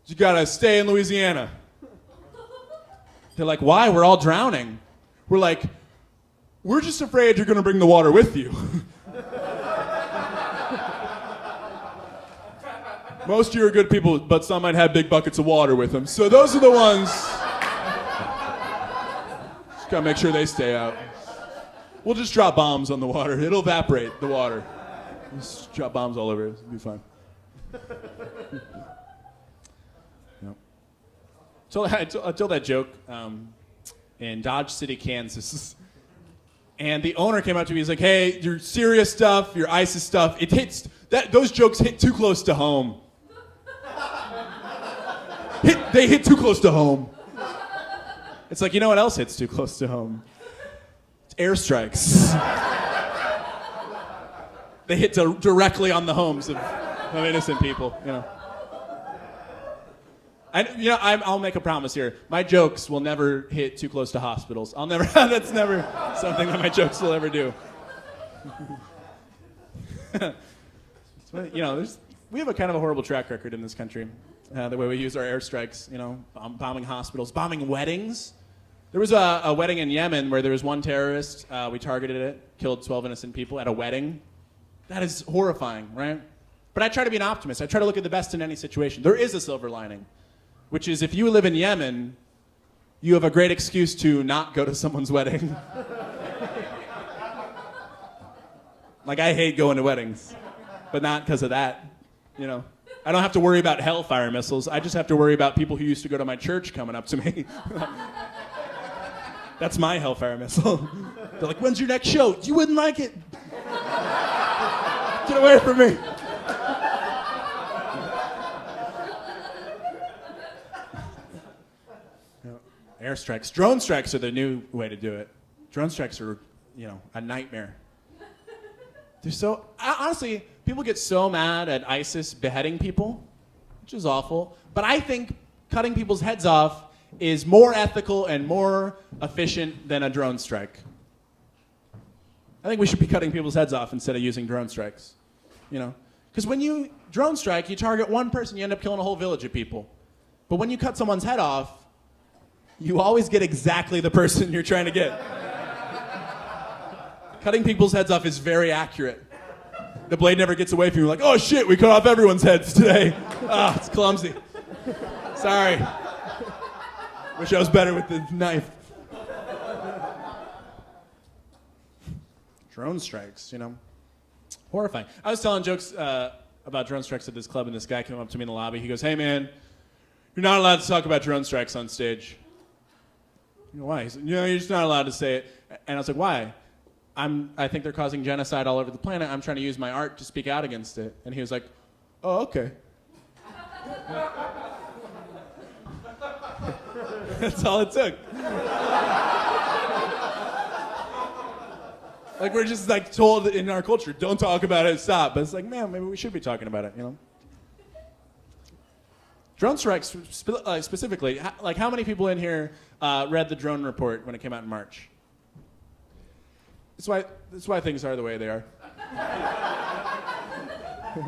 you gotta stay in Louisiana. They're like, why? We're all drowning. We're like, we're just afraid you're gonna bring the water with you. Most of you are good people, but some might have big buckets of water with them. So those are the ones. Just gotta make sure they stay out. We'll just drop bombs on the water. It'll evaporate the water. Just drop bombs all over it. It'll be fine. Yep. I told that joke in Dodge City, Kansas. And the owner came up to me. He's like, "Hey, your Syria stuff, your ISIS stuff, those jokes hit too close to home. They hit too close to home." It's like, you know what else hits too close to home? It's airstrikes. They hit directly on the homes of innocent people, you know. I'll make a promise here. My jokes will never hit too close to hospitals. I'll never. That's never something that my jokes will ever do. We have a kind of a horrible track record in this country. The way we use our airstrikes, bombing hospitals, bombing weddings. There was a wedding in Yemen where there was one terrorist. We targeted it, killed 12 innocent people at a wedding. That is horrifying, right? But I try to be an optimist. I try to look at the best in any situation. There is a silver lining, which is if you live in Yemen, you have a great excuse to not go to someone's wedding. Like, I hate going to weddings, but not because of that, I don't have to worry about hellfire missiles. I just have to worry about people who used to go to my church coming up to me. That's my hellfire missile. They're like, when's your next show? You wouldn't like it. Get away from me. Airstrikes. Drone strikes are the new way to do it. Drone strikes are, a nightmare. They're so, honestly, people get so mad at ISIS beheading people, which is awful. But I think cutting people's heads off is more ethical and more efficient than a drone strike. I think we should be cutting people's heads off instead of using drone strikes. Because when you drone strike, you target one person, you end up killing a whole village of people. But when you cut someone's head off, you always get exactly the person you're trying to get. Cutting people's heads off is very accurate. The blade never gets away from you. Like, oh shit, we cut off everyone's heads today. It's clumsy. Sorry. Wish I was better with the knife. Drone strikes, horrifying. I was telling jokes about drone strikes at this club, and this guy came up to me in the lobby. He goes, hey man, you're not allowed to talk about drone strikes on stage. Why? He said, you're just not allowed to say it. And I was like, why? I think they're causing genocide all over the planet. I'm trying to use my art to speak out against it. And he was like, oh, okay. That's all it took. Like, we're just told in our culture, don't talk about it, stop. But it's like, man, maybe we should be talking about it, Drone strikes specifically, how many people in here read the drone report when it came out in March? That's why things are the way they are.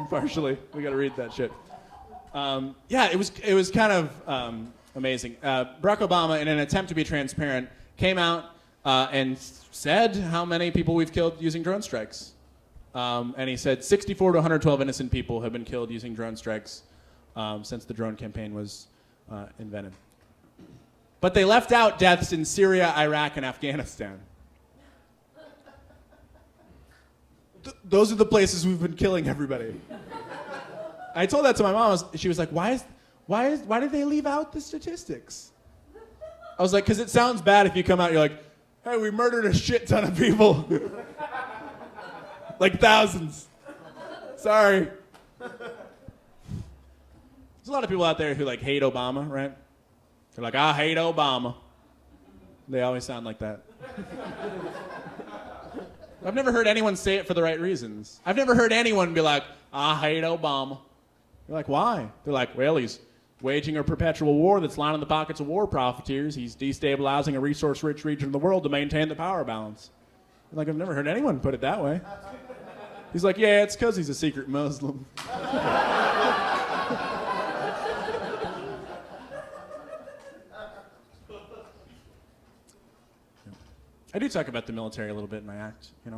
Partially, we got to read that shit. It was kind of amazing. Barack Obama, in an attempt to be transparent, came out and said how many people we've killed using drone strikes. And he said 64 to 112 innocent people have been killed using drone strikes since the drone campaign was invented. But they left out deaths in Syria, Iraq, and Afghanistan. Those are the places we've been killing everybody. I told that to my mom. She was like, why did they leave out the statistics? I was like, because it sounds bad if you come out, you're like, hey, we murdered a shit ton of people. Like thousands. Sorry. There's a lot of people out there who hate Obama, right? They're like, I hate Obama. They always sound like that. I've never heard anyone say it for the right reasons. I've never heard anyone be like, I hate Obama. You're like, why? They're like, well, he's waging a perpetual war that's lining the pockets of war profiteers. He's destabilizing a resource-rich region of the world to maintain the power balance. I'm like, I've never heard anyone put it that way. He's like, yeah, it's because he's a secret Muslim. I do talk about the military a little bit in my act, I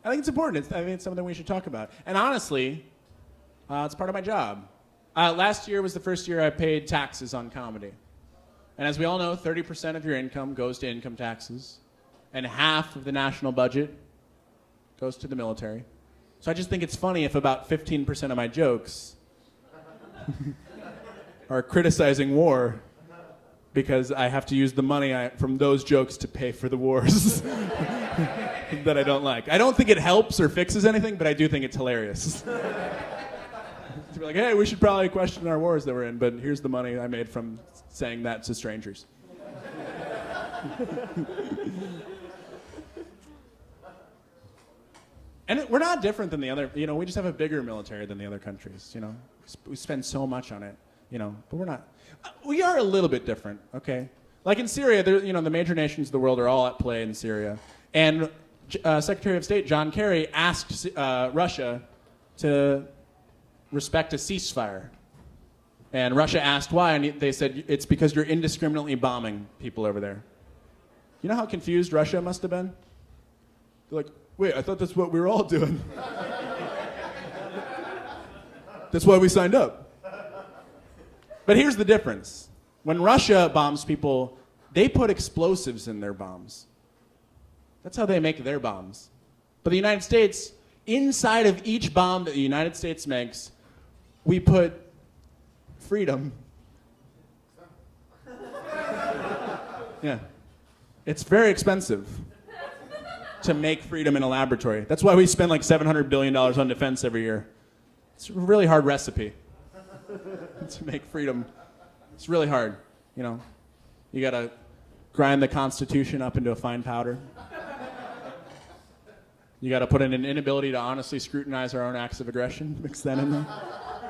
think it's important. It's something we should talk about. And honestly, it's part of my job. Last year was the first year I paid taxes on comedy. And as we all know, 30% of your income goes to income taxes, and half of the national budget goes to the military. So I just think it's funny if about 15% of my jokes are criticizing war, because I have to use the money from those jokes to pay for the wars that I don't like. I don't think it helps or fixes anything, but I do think it's hilarious. To be like, hey, we should probably question our wars that we're in, but here's the money I made from saying that to strangers. And we're not different than the other, we just have a bigger military than the other countries, We spend so much on it. but we're not. We are a little bit different, okay? Like in Syria, the major nations of the world are all at play in Syria. And Secretary of State John Kerry asked Russia to respect a ceasefire. And Russia asked why, and they said, it's because you're indiscriminately bombing people over there. You know how confused Russia must have been? They're like, wait, I thought that's what we were all doing. That's why we signed up. But here's the difference. When Russia bombs people, they put explosives in their bombs. That's how they make their bombs. But the United States, inside of each bomb that the United States makes, we put freedom. Yeah. It's very expensive to make freedom in a laboratory. That's why we spend like $700 billion on defense every year. It's a really hard recipe to make freedom. It's really hard, You gotta grind the Constitution up into a fine powder. You gotta put in an inability to honestly scrutinize our own acts of aggression, mix that in there.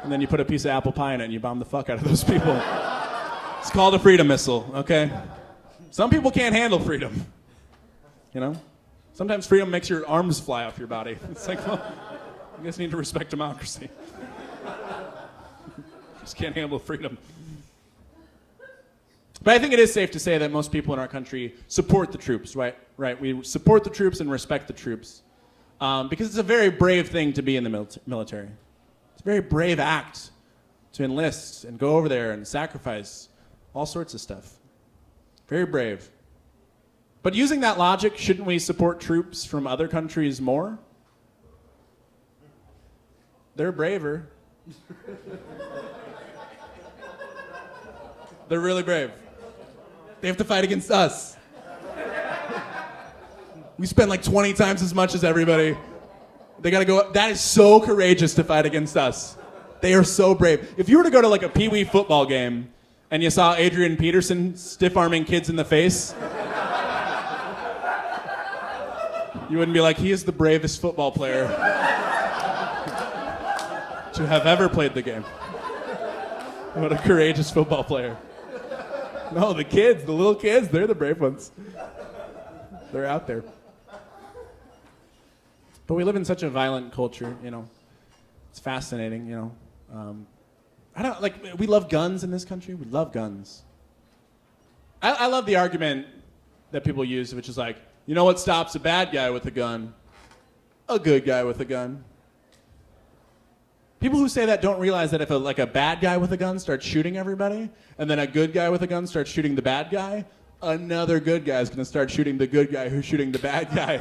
And then you put a piece of apple pie in it and you bomb the fuck out of those people. It's called a freedom missile, okay? Some people can't handle freedom. Sometimes freedom makes your arms fly off your body. It's like, well, you guys need to respect democracy. Just can't handle freedom. But I think it is safe to say that most people in our country support the troops, right? Right. We support the troops and respect the troops because it's a very brave thing to be in the military. It's a very brave act to enlist and go over there and sacrifice all sorts of stuff. Very brave. But using that logic, shouldn't we support troops from other countries more? They're braver. They're really brave. They have to fight against us. We spend like 20 times as much as everybody. They gotta go. That is so courageous to fight against us. They are so brave. If you were to go to like a Pee-wee football game and you saw Adrian Peterson stiff-arming kids in the face, you wouldn't be like, he is the bravest football player to have ever played the game. What a courageous football player. No, the little kids, they're the brave ones. They're out there. But we live in such a violent culture, It's fascinating, we love guns in this country. We love guns. I love the argument that people use, which is like, you know what stops a bad guy with a gun? A good guy with a gun. People who say that don't realize that if a bad guy with a gun starts shooting everybody, and then a good guy with a gun starts shooting the bad guy, another good guy is going to start shooting the good guy who's shooting the bad guy.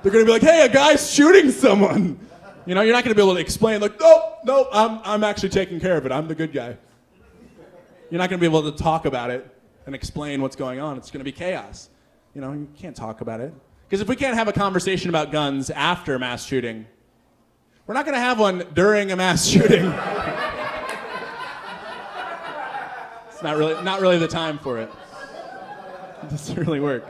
They're going to be like, hey, a guy's shooting someone. You're not going to be able to explain, like, no, I'm actually taking care of it. I'm the good guy. You're not going to be able to talk about it and explain what's going on. It's going to be chaos. You can't talk about it. Because if we can't have a conversation about guns after a mass shooting, we're not going to have one during a mass shooting. It's not really the time for it. It doesn't really work.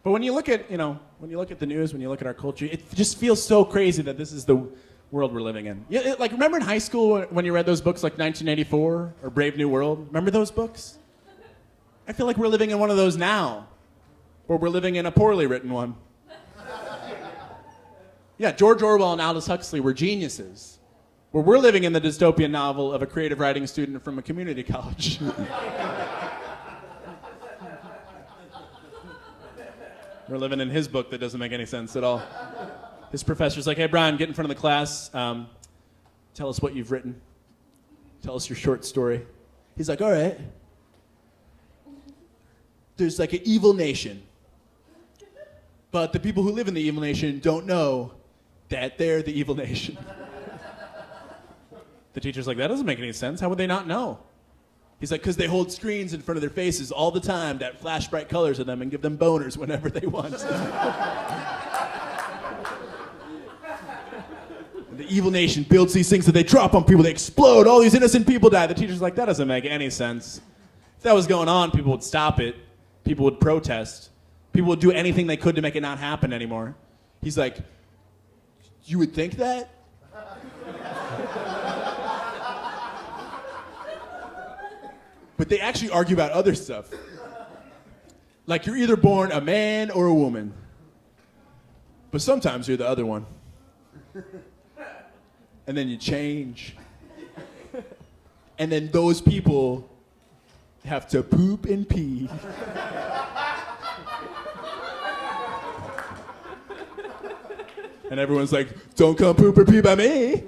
But when you look at, when you look at the news, when you look at our culture, it just feels so crazy that this is the world we're living in. Remember in high school when you read those books like 1984 or Brave New World? Remember those books? I feel like we're living in one of those now, or we're living in a poorly written one. Yeah, George Orwell and Aldous Huxley were geniuses. Where we're living in the dystopian novel of a creative writing student from a community college. We're living in his book that doesn't make any sense at all. His professor's like, hey, Brian, get in front of the class. Tell us what you've written. Tell us your short story. He's like, all right. There's like an evil nation. But the people who live in the evil nation don't know that they're the evil nation. The teacher's like, that doesn't make any sense. How would they not know? He's like, because they hold screens in front of their faces all the time that flash bright colors of them and give them boners whenever they want. The evil nation builds these things that they drop on people, they explode, all these innocent people die. The teacher's like, that doesn't make any sense. If that was going on, people would stop it. People would protest. People would do anything they could to make it not happen anymore. He's like, you would think that? But they actually argue about other stuff. Like you're either born a man or a woman. But sometimes you're the other one. And then you change. And then those people have to poop and pee. And everyone's like, don't come poop or pee by me.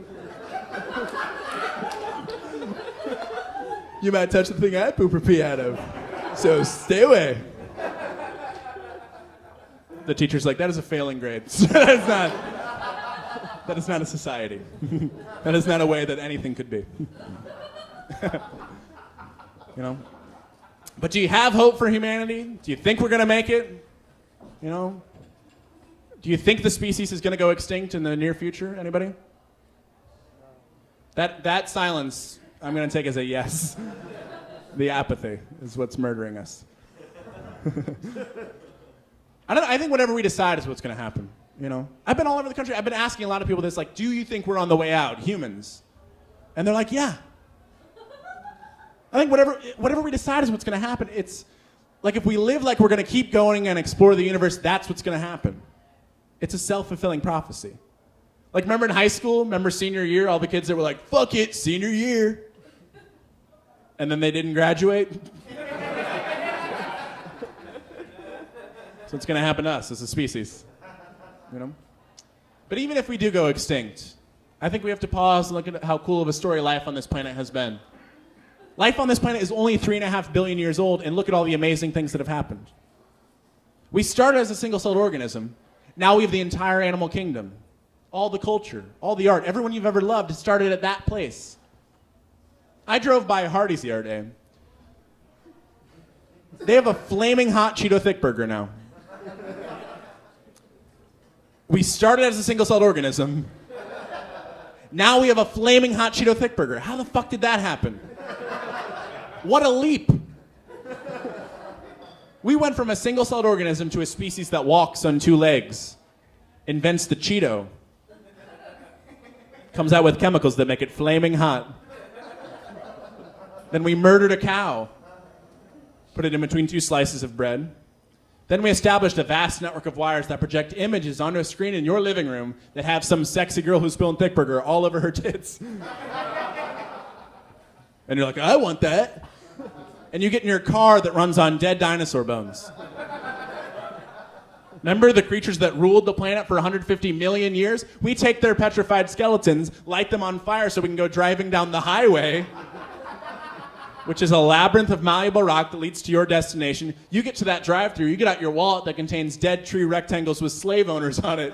You might touch the thing I poop or pee out of. So stay away. The teacher's like, that is a failing grade. That is not a society. That is not a way that anything could be. You know? But do you have hope for humanity? Do you think we're going to make it? You know? Do you think the species is going to go extinct in the near future? Anybody? That silence, I'm going to take as a yes. The apathy is what's murdering us. I think whatever we decide is what's going to happen. You know, I've been all over the country. I've been asking a lot of people this, like, do you think we're on the way out, humans? And they're like, yeah. I think whatever we decide is what's going to happen. It's like if we live like we're going to keep going and explore the universe, that's what's going to happen. It's a self-fulfilling prophecy. Like, remember in high school, remember senior year, all the kids that were like, fuck it, senior year. And then they didn't graduate. So it's going to happen to us as a species. You know? But even if we do go extinct, I think we have to pause and look at how cool of a story life on this planet has been. Life on this planet is only 3.5 billion years old, and look at all the amazing things that have happened. We started as a single-celled organism. Now we have the entire animal kingdom. All the culture, all the art, everyone you've ever loved started at that place. I drove by Hardee's the other day. They have a flaming hot Cheeto thick burger now. We started as a single-celled organism. Now we have a flaming hot Cheeto thick burger. How the fuck did that happen? What a leap. We went from a single-celled organism to a species that walks on 2 legs, invents the Cheeto, comes out with chemicals that make it flaming hot. Then we murdered a cow, put it in between 2 slices of bread. Then we established a vast network of wires that project images onto a screen in your living room that have some sexy girl who's spilling thick burger all over her tits. And you're like, I want that. And you get in your car that runs on dead dinosaur bones. Remember the creatures that ruled the planet for 150 million years? We take their petrified skeletons, light them on fire so we can go driving down the highway, which is a labyrinth of malleable rock that leads to your destination. You get to that drive-thru, you get out your wallet that contains dead tree rectangles with slave owners on it.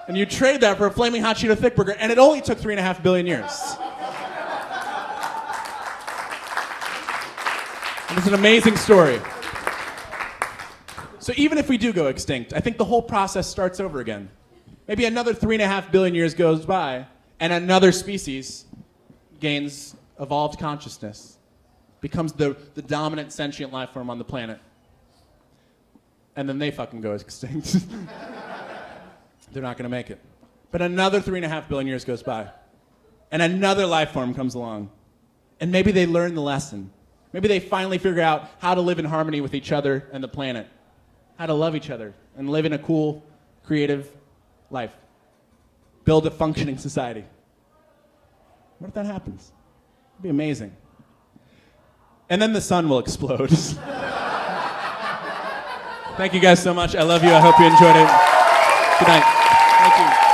And you trade that for a flaming hot Cheeto thick burger, and it only took 3.5 billion years. And it's an amazing story. So even if we do go extinct, I think the whole process starts over again. Maybe another 3.5 billion years goes by, and another species gains evolved consciousness, becomes the dominant sentient life form on the planet. And then they fucking go extinct. They're not going to make it. But another 3.5 billion years goes by, and another life form comes along. And maybe they learn the lesson. Maybe they finally figure out how to live in harmony with each other and the planet, how to love each other and live in a cool, creative life. Build a functioning society. What if that happens? It'd be amazing. And then the sun will explode. Thank you guys so much. I love you. I hope you enjoyed it. Good night. Thank you.